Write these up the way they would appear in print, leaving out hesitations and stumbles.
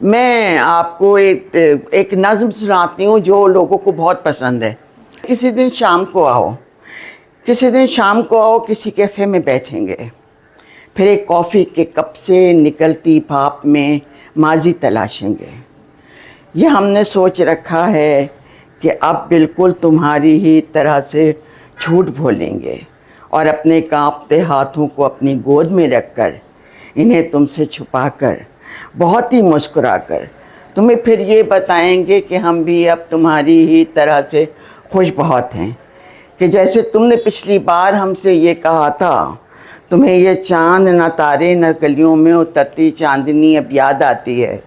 میں آپ کو ایک نظم سناتی ہوں جو لوگوں کو بہت پسند ہے۔ کسی دن شام کو آؤ، کسی کیفے میں بیٹھیں گے، پھر ایک کافی کے کپ سے نکلتی بھاپ میں ماضی تلاشیں گے۔ یہ ہم نے سوچ رکھا ہے کہ اب بالکل تمہاری ہی طرح سے جھوٹ بولیں گے اور اپنے کانپتے ہاتھوں کو اپنی گود میں رکھ کر، انہیں تم سے چھپا کر، بہت ہی مسکرا کر تمہیں پھر یہ بتائیں گے کہ ہم بھی اب تمہاری ہی طرح سے خوش بہت ہیں، کہ جیسے تم نے پچھلی بار ہم سے یہ کہا تھا۔ تمہیں یہ چاند نہ تارے نہ گلیوں میں اترتی چاندنی اب یاد آتی ہے،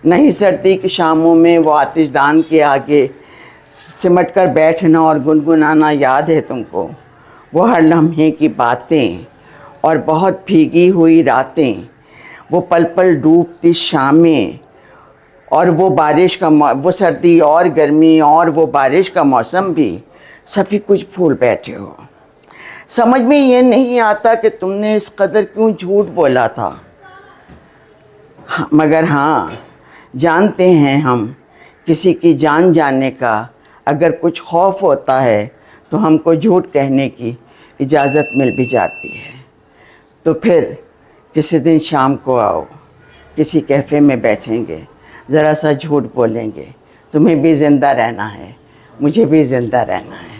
نہیں سردی کی شاموں میں وہ آتش دان کے آگے سمٹ کر بیٹھنا اور گنگنانا یاد ہے تم کو، وہ ہر لمحے کی باتیں اور بہت بھیگی ہوئی راتیں، وہ پل پل ڈوبتی شامیں اور وہ بارش کا وہ سردی اور گرمی اور وہ بارش کا موسم بھی، سبھی کچھ بھول بیٹھے ہو۔ سمجھ میں یہ نہیں آتا کہ تم نے اس قدر کیوں جھوٹ بولا تھا، مگر ہاں جانتے ہیں ہم، کسی کی جان جانے کا اگر کچھ خوف ہوتا ہے تو ہم کو جھوٹ کہنے کی اجازت مل بھی جاتی ہے۔ تو پھر کسی دن شام کو آؤ، کسی کیفے میں بیٹھیں گے، ذرا سا جھوٹ بولیں گے، تمہیں بھی زندہ رہنا ہے، مجھے بھی زندہ رہنا ہے۔